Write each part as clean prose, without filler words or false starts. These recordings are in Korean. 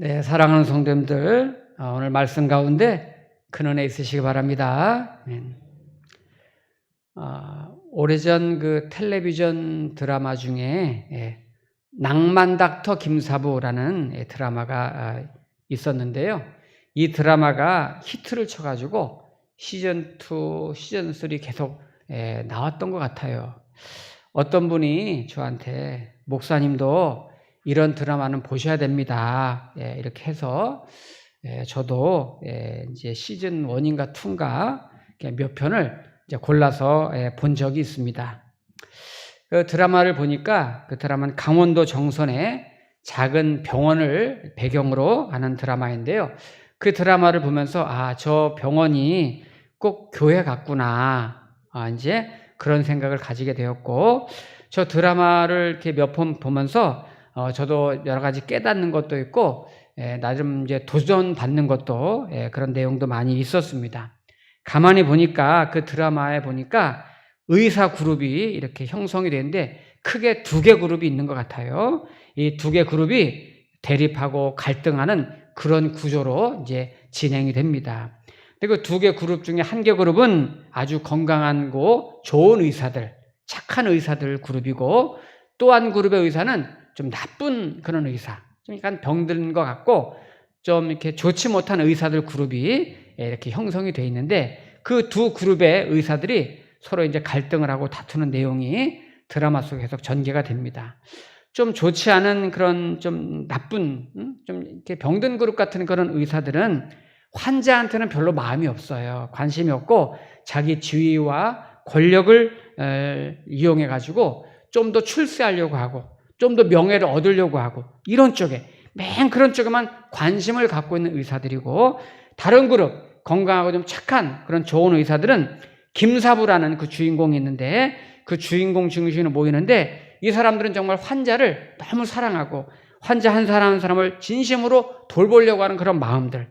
네, 사랑하는 성도님들, 오늘 말씀 가운데 큰 은혜 있으시기 바랍니다. 오래전 그 텔레비전 드라마 중에 낭만 닥터 김사부라는 드라마가 있었는데요. 이 드라마가 히트를 쳐가지고 시즌2, 시즌3 계속 나왔던 것 같아요. 어떤 분이 저한테 목사님도 이런 드라마는 보셔야 됩니다. 이렇게 해서 저도 이제 시즌 1인가 2인가 몇 편을 이제 골라서 본 적이 있습니다. 그 드라마를 보니까 그 드라마는 강원도 정선의 작은 병원을 배경으로 하는 드라마인데요. 그 드라마를 보면서 저 병원이 꼭 교회 같구나. 이제 그런 생각을 가지게 되었고, 저 드라마를 이렇게 몇 번 보면서 저도 여러 가지 깨닫는 것도 있고, 나름 이제 도전받는 것도, 그런 내용도 많이 있었습니다. 가만히 보니까, 그 드라마에 보니까 의사 그룹이 이렇게 형성이 되는데, 크게 2개 그룹이 있는 것 같아요. 이 2개 그룹이 대립하고 갈등하는 그런 구조로 이제 진행이 됩니다. 그리고 2개 그룹 중에 1개 그룹은 아주 건강하고 좋은 의사들, 착한 의사들 그룹이고, 또 한 그룹의 의사는 좀 나쁜 그런 의사, 좀 약간 병든 것 같고 좀 이렇게 좋지 못한 의사들 그룹이 이렇게 형성이 되어 있는데, 그 2 그룹의 의사들이 서로 이제 갈등을 하고 다투는 내용이 드라마 속에 계속 전개가 됩니다. 좀 좋지 않은 그런 좀 나쁜, 좀 이렇게 병든 그룹 같은 그런 의사들은 환자한테는 별로 마음이 없어요. 관심이 없고 자기 지위와 권력을 이용해 가지고 좀 더 출세하려고 하고 좀 더 명예를 얻으려고 하고 이런 쪽에, 맨 그런 쪽에만 관심을 갖고 있는 의사들이고, 다른 그룹, 건강하고 좀 착한 그런 좋은 의사들은 김사부라는 그 주인공이 있는데, 그 주인공 중심으로 모이는데, 이 사람들은 정말 환자를 너무 사랑하고 환자 한 사람 한 사람을 진심으로 돌보려고 하는 그런 마음들,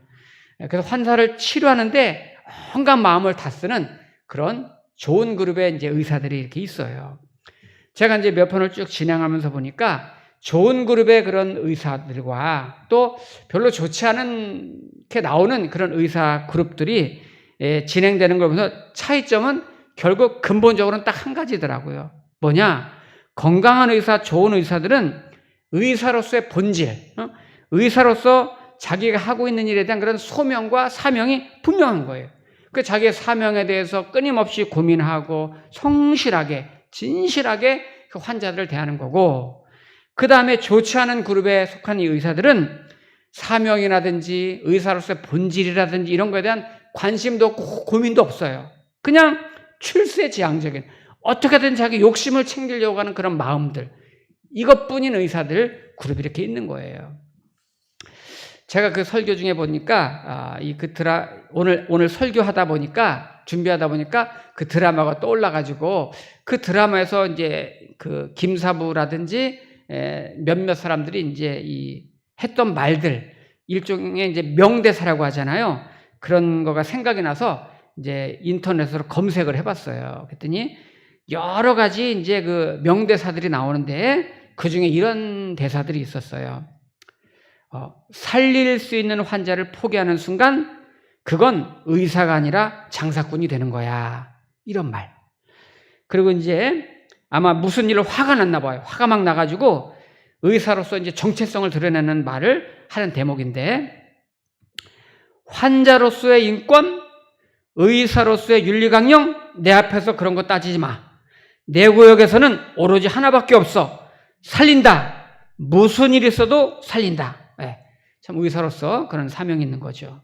그래서 환자를 치료하는데 온갖 마음을 다 쓰는 그런 좋은 그룹의 이제 의사들이 이렇게 있어요. 제가 이제 몇 편을 쭉 진행하면서 보니까 좋은 그룹의 그런 의사들과 또 별로 좋지 않은 게 나오는 그런 의사 그룹들이 진행되는 걸 보면서 차이점은 결국 근본적으로는 딱 한 가지더라고요. 뭐냐? 건강한 의사, 좋은 의사들은 의사로서의 본질, 의사로서 자기가 하고 있는 일에 대한 그런 소명과 사명이 분명한 거예요. 그 자기의 사명에 대해서 끊임없이 고민하고 성실하게, 진실하게 그 환자들을 대하는 거고, 그 다음에 좋지 않은 그룹에 속한 이 의사들은 사명이라든지 의사로서의 본질이라든지 이런 거에 대한 관심도 없고 고민도 없어요. 그냥 출세지향적인, 어떻게든 자기 욕심을 챙기려고 하는 그런 마음들, 이것뿐인 의사들 그룹이 이렇게 있는 거예요. 제가 그 설교 중에 보니까 오늘 설교하다 보니까, 준비하다 보니까 그 드라마가 떠올라가지고, 그 드라마에서 이제 그 김사부라든지 몇몇 사람들이 이제 했던 말들, 일종의 이제 명대사라고 하잖아요. 그런 거가 생각이 나서 이제 인터넷으로 검색을 해봤어요. 그랬더니 여러 가지 이제 그 명대사들이 나오는데, 그 중에 이런 대사들이 있었어요. 살릴 수 있는 환자를 포기하는 순간 그건 의사가 아니라 장사꾼이 되는 거야. 이런 말. 그리고 이제 아마 무슨 일로 화가 났나 봐요. 화가 막 나가지고 의사로서 이제 정체성을 드러내는 말을 하는 대목인데, 환자로서의 인권, 의사로서의 윤리강령, 내 앞에서 그런 거 따지지 마. 내 구역에서는 오로지 하나밖에 없어. 살린다. 무슨 일이 있어도 살린다. 참 의사로서 그런 사명이 있는 거죠.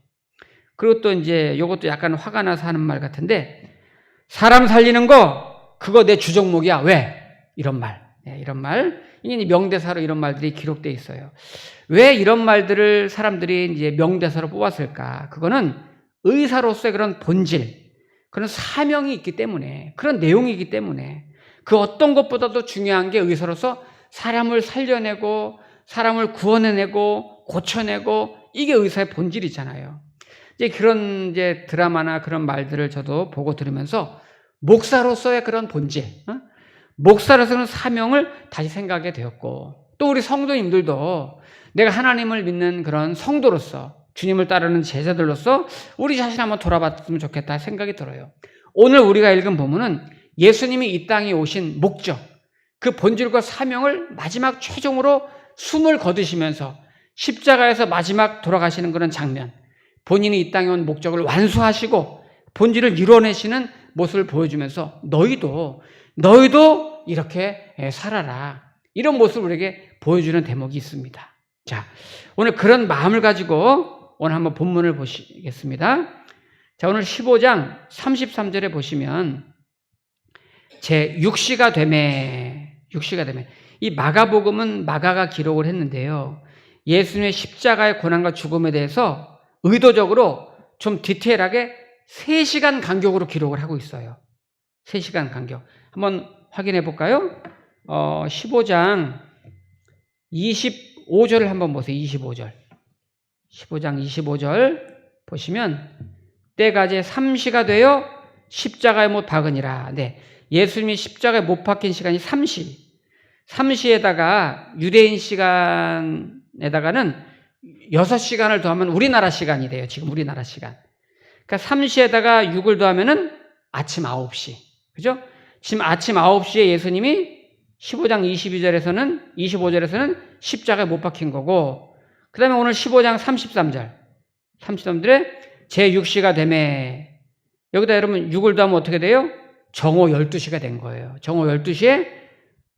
그리고 또 이제 이것도 약간 화가 나서 하는 말 같은데, 사람 살리는 거 그거 내 주종목이야. 왜? 이런 말. 이런 말. 이게 명대사로 이런 말들이 기록되어 있어요. 왜 이런 말들을 사람들이 이제 명대사로 뽑았을까? 그거는 의사로서의 그런 본질, 그런 사명이 있기 때문에, 그런 내용이 있기 때문에, 그 어떤 것보다도 중요한 게 의사로서 사람을 살려내고 사람을 구원해내고 고쳐내고, 이게 의사의 본질이잖아요. 이제 그런 이제 드라마나 그런 말들을 저도 보고 들으면서 목사로서의 그런 본질, 목사로서는 사명을 다시 생각하게 되었고, 또 우리 성도님들도 내가 하나님을 믿는 그런 성도로서 주님을 따르는 제자들로서 우리 자신 한번 돌아봤으면 좋겠다 생각이 들어요. 오늘 우리가 읽은 본문은 예수님이 이 땅에 오신 목적, 그 본질과 사명을 마지막 최종으로 숨을 거두시면서 십자가에서 마지막 돌아가시는 그런 장면, 본인이 이 땅에 온 목적을 완수하시고 본질을 이뤄내시는 모습을 보여주면서 너희도 이렇게 살아라, 이런 모습을 우리에게 보여주는 대목이 있습니다. 자, 오늘 그런 마음을 가지고 오늘 한번 본문을 보시겠습니다. 자, 오늘 15장 33절에 보시면 제6시가 되매, 이 마가복음은 마가가 기록을 했는데요, 예수님의 십자가의 고난과 죽음에 대해서 의도적으로 좀 디테일하게 3시간 간격으로 기록을 하고 있어요. 3시간 간격. 한번 확인해 볼까요? 15장 25절을 한번 보세요. 25절. 15장 25절 보시면 때가 이제 3시가 되어 십자가에 못 박으니라. 네. 예수님이 십자가에 못 박힌 시간이 3시에다가 유대인 시간에다가는 6시간을 더하면 우리나라 시간이 돼요. 지금 우리나라 시간. 그러니까 3시에다가 6을 더하면은 아침 9시. 그죠? 지금 아침 9시에 예수님이 15장 25절에서는 십자가에 못 박힌 거고, 그 다음에 오늘 15장 33절에 제6시가 되매, 여기다 여러분 6을 더하면 어떻게 돼요? 정오 12시가 된 거예요. 정오 12시에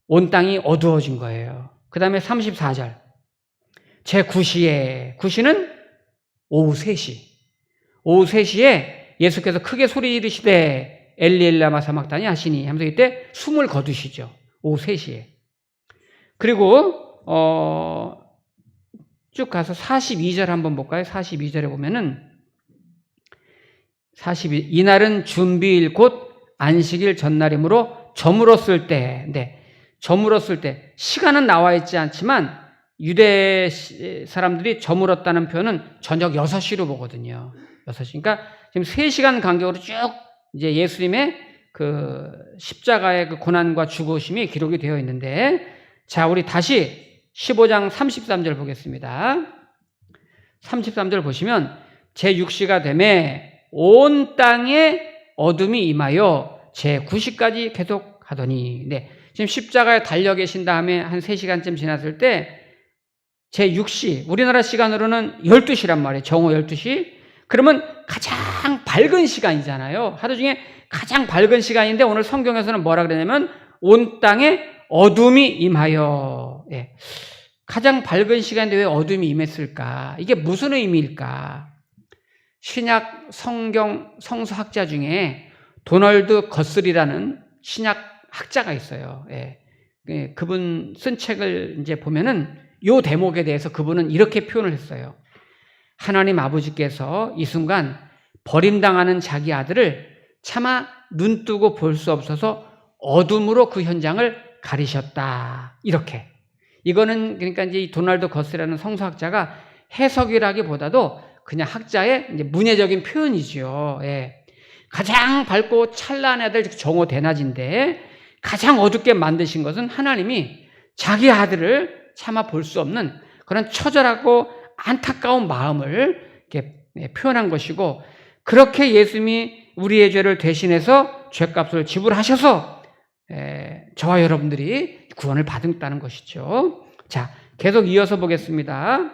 온 땅이 어두워진 거예요. 그 다음에 34절. 제9시에, 9시는 오후 3시. 오후 3시에 예수께서 크게 소리 지르시되 엘리 엘리 라마 사막다니 하시니 하면서 이때 숨을 거두시죠. 오후 3시에. 그리고 쭉 가서 42절 한번 볼까요? 42절에 보면은 이날은 준비일 곧 안식일 전날이므로 저물었을 때, 저물었을 때, 시간은 나와 있지 않지만 유대 사람들이 저물었다는 표현은 저녁 6시로 보거든요. 6시. 그러니까 지금 3시간 간격으로 쭉 이제 예수님의 그 십자가의 그 고난과 죽으심이 기록이 되어 있는데, 자, 우리 다시 15장 33절 보겠습니다. 33절 보시면 제6시가 되매 온 땅에 어둠이 임하여 제9시까지 계속 하더니, 지금 십자가에 달려 계신 다음에 한 3시간쯤 지났을 때 제6시, 우리나라 시간으로는 12시란 말이에요. 정오 12시. 그러면 가장 밝은 시간이잖아요. 하루 중에 가장 밝은 시간인데 오늘 성경에서는 뭐라 그러냐면 온 땅에 어둠이 임하여. 가장 밝은 시간인데 왜 어둠이 임했을까? 이게 무슨 의미일까? 신약 성경 성서학자 중에 도널드 거슬이라는 신약 학자가 있어요. 그분 쓴 책을 이제 보면은 요 대목에 대해서 그분은 이렇게 표현을 했어요. 하나님 아버지께서 이 순간 버림당하는 자기 아들을 차마 눈뜨고 볼 수 없어서 어둠으로 그 현장을 가리셨다. 이렇게. 이거는 그러니까 이제 이 도널드 거스라는 성서학자가 해석이라기보다도 그냥 학자의 이제 문예적인 표현이죠. 가장 밝고 찬란해야 정오 대낮인데 가장 어둡게 만드신 것은 하나님이 자기 아들을 차마 볼 수 없는 그런 처절하고 안타까운 마음을 이렇게 표현한 것이고, 그렇게 예수님이 우리의 죄를 대신해서 죄값을 지불하셔서 저와 여러분들이 구원을 받았다는 것이죠. 자, 계속 이어서 보겠습니다.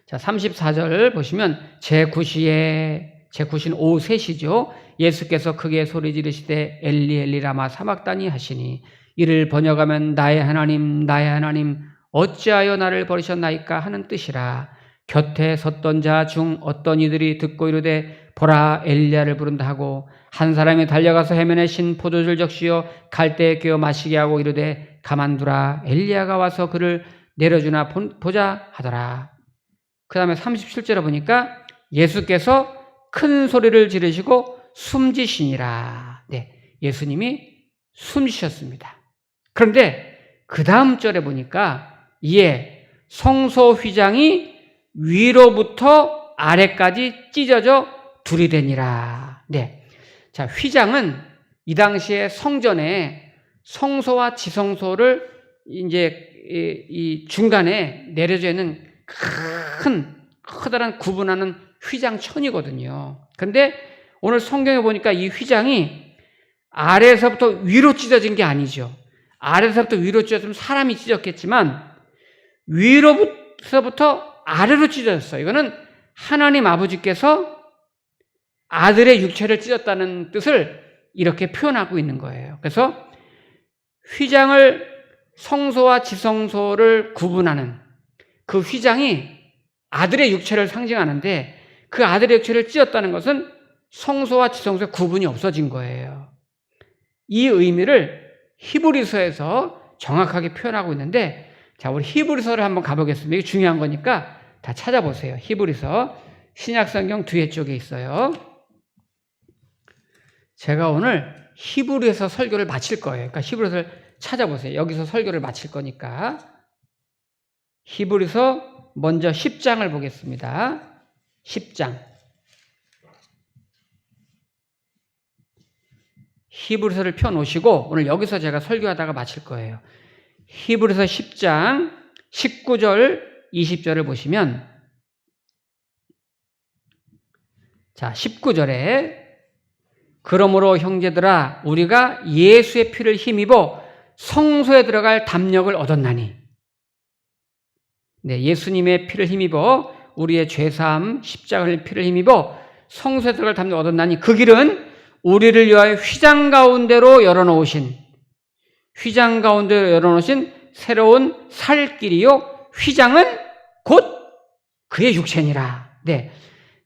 자, 34절 보시면 제9시는 오후 3시죠. 예수께서 크게 소리 지르시되 엘리 엘리 라마 사막다니 하시니 이를 번역하면 나의 하나님 어찌하여 나를 버리셨나이까 하는 뜻이라. 곁에 섰던 자 중 어떤 이들이 듣고 이르되 보라 엘리야를 부른다 하고, 한 사람이 달려가서 해면에 신 포도주를 적시어 갈대에 끼워 마시게 하고 이르되 가만두라 엘리야가 와서 그를 내려주나 보자 하더라. 그 다음에 37절에 보니까 예수께서 큰 소리를 지르시고 숨지시니라. 예수님이 숨지셨습니다. 그런데 그 다음 절에 보니까 이에 성소 휘장이 위로부터 아래까지 찢어져 둘이 되니라. 자, 휘장은 이 당시에 성전에 성소와 지성소를 이제 이 중간에 내려져 있는 커다란 구분하는 휘장천이거든요. 근데 오늘 성경에 보니까 이 휘장이 아래에서부터 위로 찢어진 게 아니죠. 아래에서부터 위로 찢어지면 사람이 찢었겠지만 위로부터 아래로 찢어졌어요. 이거는 하나님 아버지께서 아들의 육체를 찢었다는 뜻을 이렇게 표현하고 있는 거예요. 그래서 휘장을 성소와 지성소를 구분하는 그 휘장이 아들의 육체를 상징하는데 그 아들의 육체를 찢었다는 것은 성소와 지성소의 구분이 없어진 거예요. 이 의미를 히브리서에서 정확하게 표현하고 있는데, 자, 우리 히브리서를 한번 가보겠습니다. 이게 중요한 거니까 다 찾아보세요. 히브리서 신약성경 뒤에 쪽에 있어요. 제가 오늘 히브리서 설교를 마칠 거예요. 그러니까 히브리서를 찾아보세요. 여기서 설교를 마칠 거니까. 히브리서 먼저 10장을 보겠습니다. 10장. 히브리서를 펴놓으시고 오늘 여기서 제가 설교하다가 마칠 거예요. 히브리서 10장 19절 20절을 보시면, 자, 19절에 그러므로 형제들아 우리가 예수의 피를 힘입어 성소에 들어갈 담력을 얻었나니. 네, 예수님의 피를 힘입어 우리의 죄사함 십자가의 피를 힘입어 성소에 들어갈 담력을 얻었나니 그 길은 우리를 위하여 휘장 가운데로 열어놓으신 새로운 살 길이요 휘장은 곧 그의 육체니라. 네,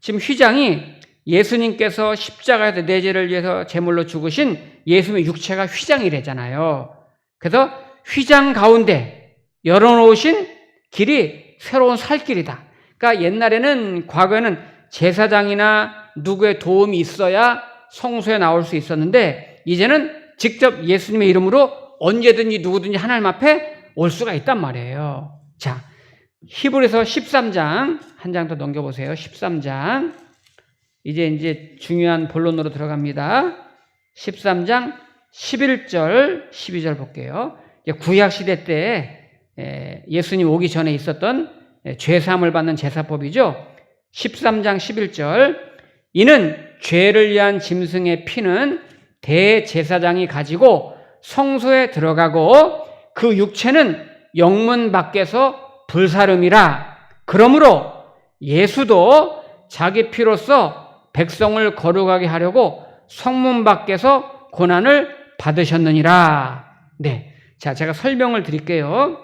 지금 휘장이 예수님께서 십자가에서 내 죄를 위해서 제물로 죽으신 예수님의 육체가 휘장이래잖아요. 그래서 휘장 가운데 열어놓으신 길이 새로운 살길이다. 그러니까 옛날에는, 과거에는 제사장이나 누구의 도움이 있어야 성소에 나올 수 있었는데 이제는 직접 예수님의 이름으로 언제든지 누구든지 하나님 앞에 올 수가 있단 말이에요. 자, 히브리서 13장 한 장 더 넘겨보세요. 13장. 이제 중요한 본론으로 들어갑니다. 13장 11절, 12절 볼게요. 구약시대 때 예수님 오기 전에 있었던 죄사함을 받는 제사법이죠. 13장 11절. 이는 죄를 위한 짐승의 피는 대제사장이 가지고 성소에 들어가고 그 육체는 영문 밖에서 불사름이라. 그러므로 예수도 자기 피로써 백성을 거룩하게 하려고 성문 밖에서 고난을 받으셨느니라. 네, 자, 제가 설명을 드릴게요.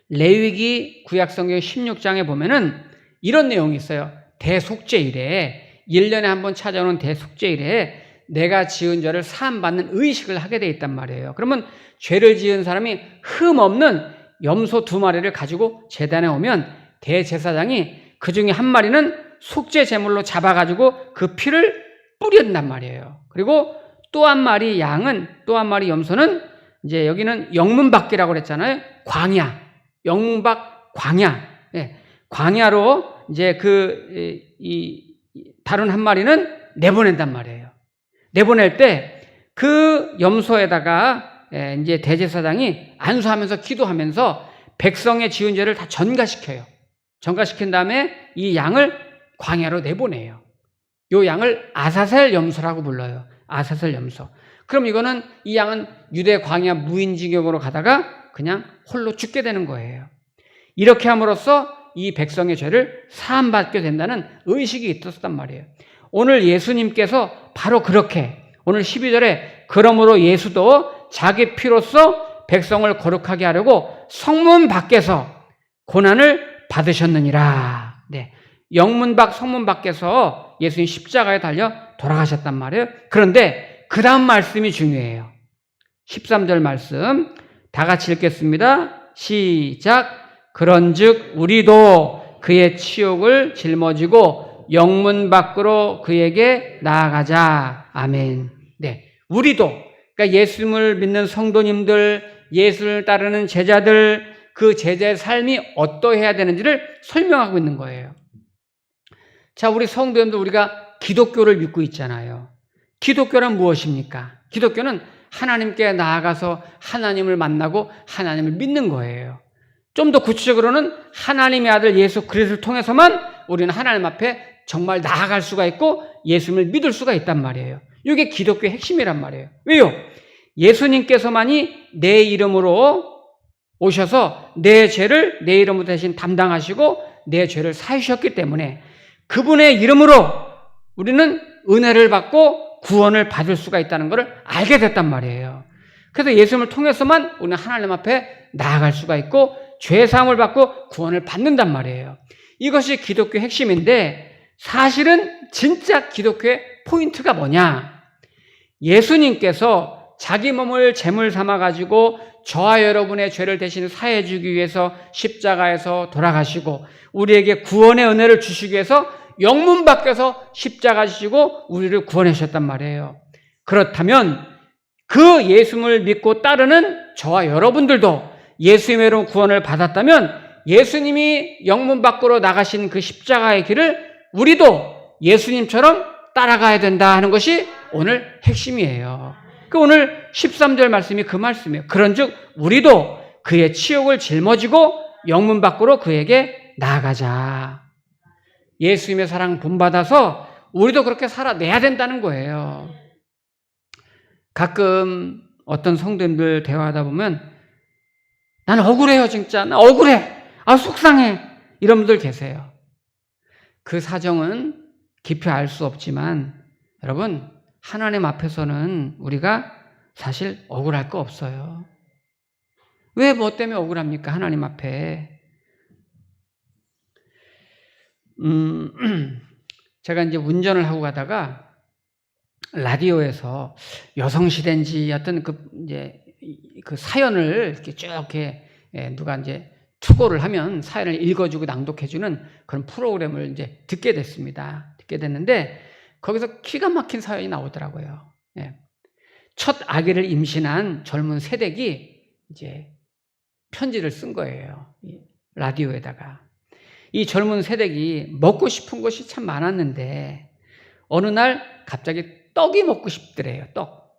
레위기 구약성경 16장에 보면은 이런 내용이 있어요. 대속죄일에, 1년에 한 번 찾아오는 대속죄일에 내가 지은 죄를 사함받는 의식을 하게 돼 있단 말이에요. 그러면 죄를 지은 사람이 흠없는 염소 2마리를 가지고 제단에 오면 대제사장이 그 중에 한 마리는 속죄 제물로 잡아가지고 그 피를 뿌린단 말이에요. 그리고 또 한 마리 양은, 또 한 마리 염소는 이제 여기는 영문밖이라고 그랬잖아요. 광야, 영문밖 광야. 네. 광야로 이제 다른 한 마리는 내보낸단 말이에요. 내보낼 때 그 염소에다가 이제 대제사장이 안수하면서 기도하면서 백성의 지은 죄를 다 전가시켜요. 전가시킨 다음에 이 양을 광야로 내보내요. 이 양을 아사셀 염소라고 불러요. 아사셀 염소. 그럼 이거는, 이 양은 유대 광야 무인지경으로 가다가 그냥 홀로 죽게 되는 거예요. 이렇게 함으로써 이 백성의 죄를 사함받게 된다는 의식이 있었단 말이에요. 오늘 예수님께서 바로 그렇게, 오늘 12절에 그러므로 예수도 자기 피로써 백성을 거룩하게 하려고 성문 밖에서 고난을 받으셨느니라. 네, 영문 밖, 성문 밖에서 예수님 십자가에 달려 돌아가셨단 말이에요. 그런데 그 다음 말씀이 중요해요. 13절 말씀 다 같이 읽겠습니다. 시작. 그런즉 우리도 그의 치욕을 짊어지고 영문 밖으로 그에게 나아가자. 아멘. 네, 우리도, 그러니까 예수님을 믿는 성도님들, 예수를 따르는 제자들, 그 제자의 삶이 어떠해야 되는지를 설명하고 있는 거예요. 자, 우리 성도님들, 우리가 기독교를 믿고 있잖아요. 기독교란 무엇입니까? 기독교는 하나님께 나아가서 하나님을 만나고 하나님을 믿는 거예요. 좀 더 구체적으로는 하나님의 아들 예수 그리스도를 통해서만 우리는 하나님 앞에 정말 나아갈 수가 있고 예수님을 믿을 수가 있단 말이에요. 이게 기독교의 핵심이란 말이에요. 왜요? 예수님께서만이 내 이름으로 오셔서 내 죄를 내 이름으로 대신 담당하시고 내 죄를 사하셨기 때문에 그분의 이름으로 우리는 은혜를 받고 구원을 받을 수가 있다는 것을 알게 됐단 말이에요. 그래서 예수님을 통해서만 우리는 하나님 앞에 나아갈 수가 있고 죄사함을 받고 구원을 받는단 말이에요. 이것이 기독교의 핵심인데 사실은 진짜 기독교의 포인트가 뭐냐? 예수님께서 자기 몸을 제물 삼아가지고 저와 여러분의 죄를 대신 사해 주기 위해서 십자가에서 돌아가시고 우리에게 구원의 은혜를 주시기 위해서 영문 밖에서 십자가 지시고 우리를 구원해 주셨단 말이에요. 그렇다면 그 예수님을 믿고 따르는 저와 여러분들도 예수님의 구원을 받았다면 예수님이 영문 밖으로 나가신 그 십자가의 길을 우리도 예수님처럼 따라가야 된다 하는 것이 오늘 핵심이에요. 오늘 13절 말씀이 그 말씀이에요. 그런즉 우리도 그의 치욕을 짊어지고 영문 밖으로 그에게 나아가자. 예수님의 사랑 본받아서 우리도 그렇게 살아내야 된다는 거예요. 가끔 어떤 성도님들 대화하다 보면 난 억울해요, 진짜. 나 억울해. 속상해. 이런 분들 계세요. 그 사정은 깊이 알 수 없지만 여러분, 하나님 앞에서는 우리가 사실 억울할 거 없어요. 왜 뭐 때문에 억울합니까? 하나님 앞에. 제가 이제 운전을 하고 가다가 라디오에서 여성시대인지 어떤 그 사연을 이렇게 쭉 이렇게 누가 이제 투고를 하면 사연을 읽어주고 낭독해주는 그런 프로그램을 이제 듣게 됐습니다. 듣게 됐는데 거기서 기가 막힌 사연이 나오더라고요. 첫 아기를 임신한 젊은 새댁이 이제 편지를 쓴 거예요. 라디오에다가. 이 젊은 새댁이 먹고 싶은 것이 참 많았는데 어느 날 갑자기 떡이 먹고 싶더래요. 떡.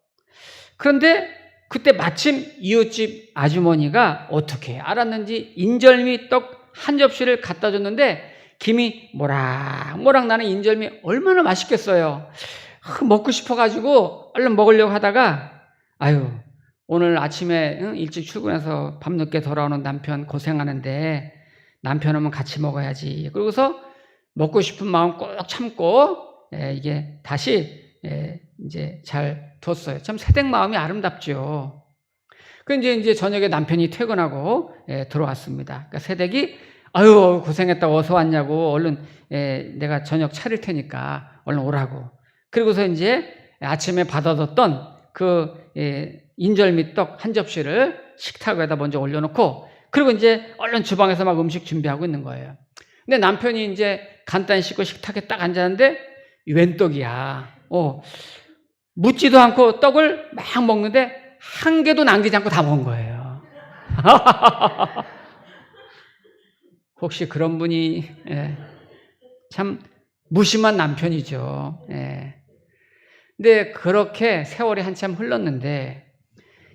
그런데 그때 마침 이웃집 아주머니가 어떻게 알았는지 인절미 떡 한 접시를 갖다 줬는데 김이 모락모락 나는 인절미 얼마나 맛있겠어요. 먹고 싶어가지고 얼른 먹으려고 하다가 오늘 아침에 일찍 출근해서 밤늦게 돌아오는 남편 고생하는데 남편 오면 같이 먹어야지. 그러고서 먹고 싶은 마음 꼭 참고 이게 다시 이제 잘 뒀어요. 참 새댁 마음이 아름답죠. 이제 저녁에 남편이 퇴근하고 들어왔습니다. 그러니까 새댁이 고생했다고 어서 왔냐고 얼른 내가 저녁 차릴 테니까 얼른 오라고. 그리고서 이제 아침에 받아뒀던 그 인절미 떡 한 접시를 식탁에다 먼저 올려놓고 그리고 이제 얼른 주방에서 막 음식 준비하고 있는 거예요. 근데 남편이 이제 간단히 씻고 식탁에 딱 앉았는데 웬 떡이야. 묻지도 않고 떡을 막 먹는데 한 개도 남기지 않고 다 먹은 거예요. 혹시 그런 분이 참 무심한 남편이죠. 근데 그렇게 세월이 한참 흘렀는데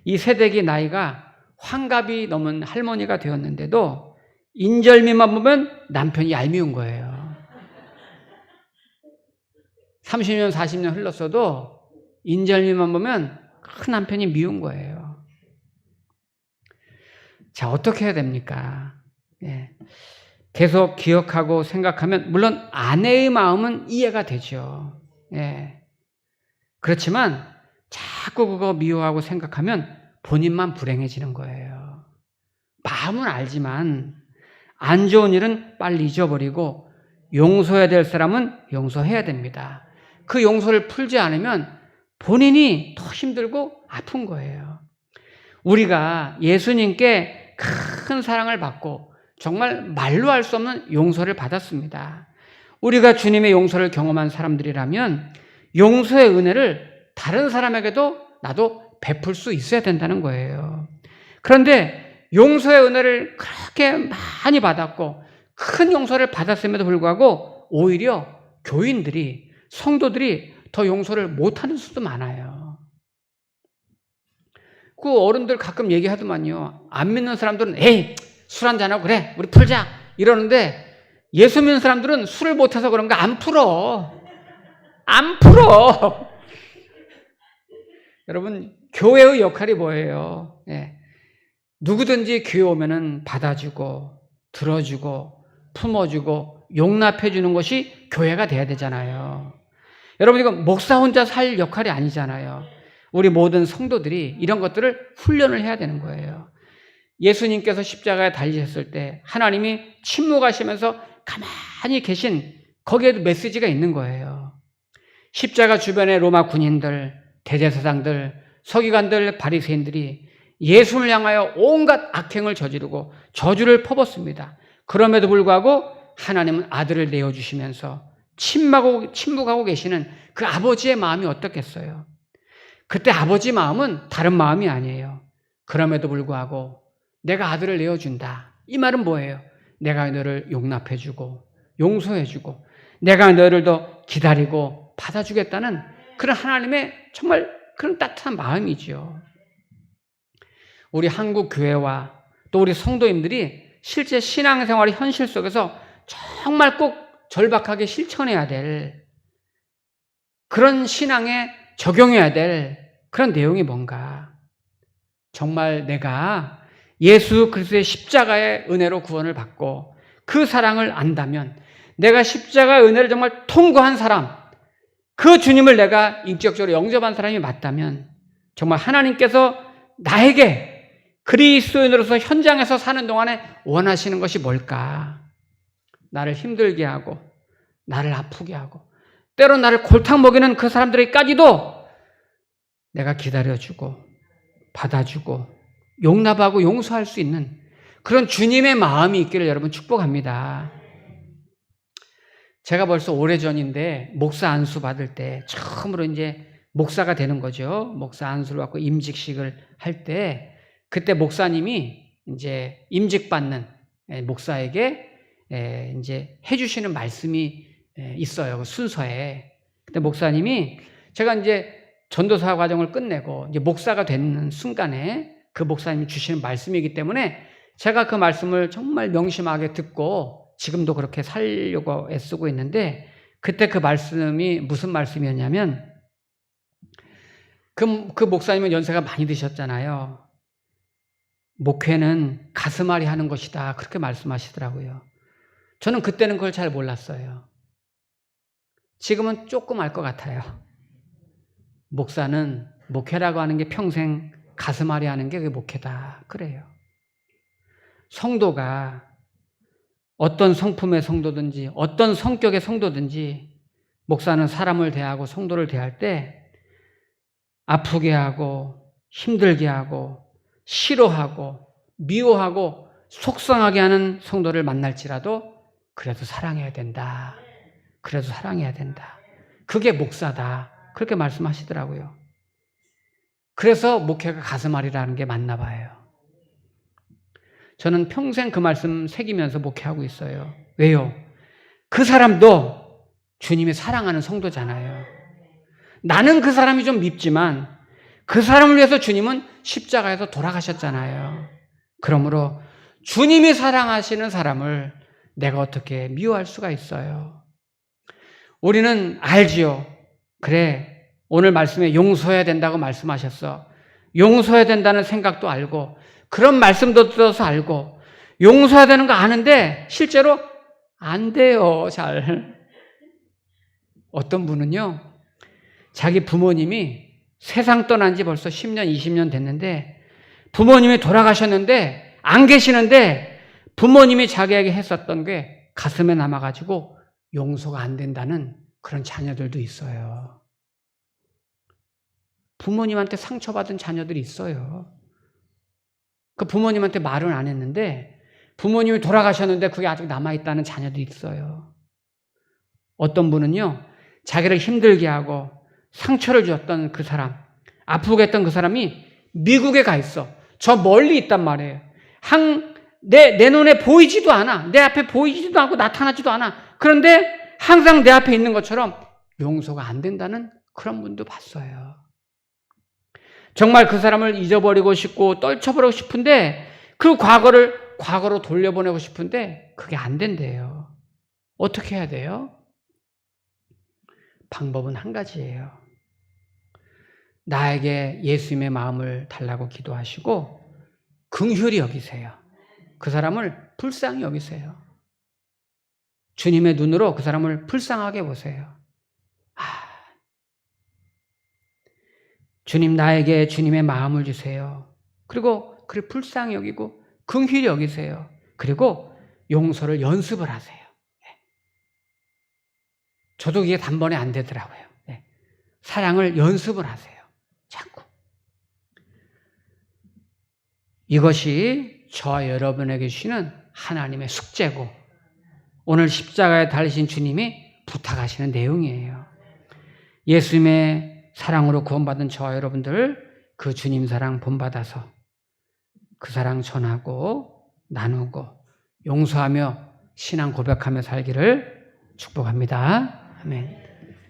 이 새댁이 나이가 환갑이 넘은 할머니가 되었는데도 인절미만 보면 남편이 얄미운 거예요. 30년, 40년 흘렀어도 인절미만 보면 큰 남편이 미운 거예요. 자, 어떻게 해야 됩니까? 계속 기억하고 생각하면 물론 아내의 마음은 이해가 되죠. 그렇지만 자꾸 그거 미워하고 생각하면 본인만 불행해지는 거예요. 마음은 알지만 안 좋은 일은 빨리 잊어버리고 용서해야 될 사람은 용서해야 됩니다. 그 용서를 풀지 않으면 본인이 더 힘들고 아픈 거예요. 우리가 예수님께 큰 사랑을 받고 정말 말로 할 수 없는 용서를 받았습니다. 우리가 주님의 용서를 경험한 사람들이라면 용서의 은혜를 다른 사람에게도 나도 베풀 수 있어야 된다는 거예요. 그런데 용서의 은혜를 그렇게 많이 받았고 큰 용서를 받았음에도 불구하고 오히려 교인들이 성도들이 더 용서를 못하는 수도 많아요. 그 어른들 가끔 얘기하더만요. 안 믿는 사람들은 에이 술 한잔하고 그래 우리 풀자 이러는데 예수 믿는 사람들은 술을 못해서 그런가 안 풀어. 여러분 교회의 역할이 뭐예요? 예. 누구든지 교회 오면은 받아주고 들어주고 품어주고 용납해주는 것이 교회가 돼야 되잖아요. 여러분 이건 목사 혼자 살 역할이 아니잖아요. 우리 모든 성도들이 이런 것들을 훈련을 해야 되는 거예요. 예수님께서 십자가에 달리셨을 때 하나님이 침묵하시면서 가만히 계신 거기에도 메시지가 있는 거예요. 십자가 주변의 로마 군인들, 대제사장들, 서기관들, 바리새인들이 예수를 향하여 온갖 악행을 저지르고 저주를 퍼붓습니다. 그럼에도 불구하고 하나님은 아들을 내어주시면서 침묵하고 계시는 그 아버지의 마음이 어떻겠어요? 그때 아버지 마음은 다른 마음이 아니에요. 그럼에도 불구하고 내가 아들을 내어준다. 이 말은 뭐예요? 내가 너를 용납해주고 용서해주고 내가 너를 더 기다리고 받아주겠다는 그런 하나님의 정말 그런 따뜻한 마음이지요. 우리 한국 교회와 또 우리 성도님들이 실제 신앙생활의 현실 속에서 정말 꼭 절박하게 실천해야 될 그런 신앙에 적용해야 될 그런 내용이 뭔가. 정말 내가 예수 그리스도의 십자가의 은혜로 구원을 받고 그 사랑을 안다면 내가 십자가의 은혜를 정말 통과한 사람, 그 주님을 내가 인격적으로 영접한 사람이 맞다면 정말 하나님께서 나에게 그리스도인으로서 현장에서 사는 동안에 원하시는 것이 뭘까? 나를 힘들게 하고 나를 아프게 하고 때로 나를 골탕 먹이는 그 사람들에게까지도 내가 기다려주고 받아주고 용납하고 용서할 수 있는 그런 주님의 마음이 있기를 여러분 축복합니다. 제가 벌써 오래전인데 목사 안수 받을 때 처음으로 이제 목사가 되는 거죠. 목사 안수를 받고 임직식을 할 때 그때 목사님이 이제 임직받는 목사에게 이제 해주시는 말씀이 있어요. 그 순서에. 근데 목사님이 제가 이제 전도사 과정을 끝내고 이제 목사가 되는 순간에 그 목사님이 주시는 말씀이기 때문에 제가 그 말씀을 정말 명심하게 듣고 지금도 그렇게 살려고 애쓰고 있는데 그때 그 말씀이 무슨 말씀이었냐면 그 목사님은 연세가 많이 드셨잖아요. 목회는 가슴앓이 하는 것이다. 그렇게 말씀하시더라고요. 저는 그때는 그걸 잘 몰랐어요. 지금은 조금 알 것 같아요. 목사는 목회라고 하는 게 평생 가슴앓이 하는 게 그게 목회다. 그래요. 성도가 어떤 성품의 성도든지 어떤 성격의 성도든지 목사는 사람을 대하고 성도를 대할 때 아프게 하고 힘들게 하고 싫어하고 미워하고 속상하게 하는 성도를 만날지라도 그래도 사랑해야 된다. 그래도 사랑해야 된다. 그게 목사다. 그렇게 말씀하시더라고요. 그래서 목회가 가슴앓이라는 게 맞나 봐요. 저는 평생 그 말씀 새기면서 목회하고 있어요. 왜요? 그 사람도 주님이 사랑하는 성도잖아요. 나는 그 사람이 좀 밉지만 그 사람을 위해서 주님은 십자가에서 돌아가셨잖아요. 그러므로 주님이 사랑하시는 사람을 내가 어떻게 미워할 수가 있어요? 우리는 알지요. 그래, 오늘 말씀에 용서해야 된다고 말씀하셨어. 용서해야 된다는 생각도 알고 그런 말씀도 들어서 알고 용서해야 되는 거 아는데 실제로 안 돼요. 잘. 어떤 분은요. 자기 부모님이 세상 떠난 지 벌써 10년, 20년 됐는데 부모님이 돌아가셨는데 안 계시는데 부모님이 자기에게 했었던 게 가슴에 남아가지고 용서가 안 된다는 그런 자녀들도 있어요. 부모님한테 상처받은 자녀들이 있어요. 그 부모님한테 말은 안 했는데 부모님이 돌아가셨는데 그게 아직 남아있다는 자녀도 있어요. 어떤 분은요. 자기를 힘들게 하고 상처를 주었던 그 사람, 아프게 했던 그 사람이 미국에 가 있어. 저 멀리 있단 말이에요. 내 눈에 보이지도 않아. 내 앞에 보이지도 않고 나타나지도 않아. 그런데 항상 내 앞에 있는 것처럼 용서가 안 된다는 그런 분도 봤어요. 정말 그 사람을 잊어버리고 싶고 떨쳐버리고 싶은데 그 과거를 과거로 돌려보내고 싶은데 그게 안 된대요. 어떻게 해야 돼요? 방법은 한 가지예요. 나에게 예수님의 마음을 달라고 기도하시고 긍휼히 여기세요. 그 사람을 불쌍히 여기세요. 주님의 눈으로 그 사람을 불쌍하게 보세요. 주님, 나에게 주님의 마음을 주세요. 그리고 그를 불쌍히 여기고 긍휼히 여기세요. 그리고 용서를 연습을 하세요. 저도 이게 단번에 안 되더라고요. 사랑을 연습을 하세요. 자꾸. 이것이 저와 여러분에게 주시는 하나님의 숙제고 오늘 십자가에 달리신 주님이 부탁하시는 내용이에요. 예수님의 사랑으로 구원받은 저와 여러분들 그 주님 사랑 본받아서 그 사랑 전하고 나누고 용서하며 신앙 고백하며 살기를 축복합니다. 아멘.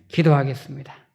기도하겠습니다.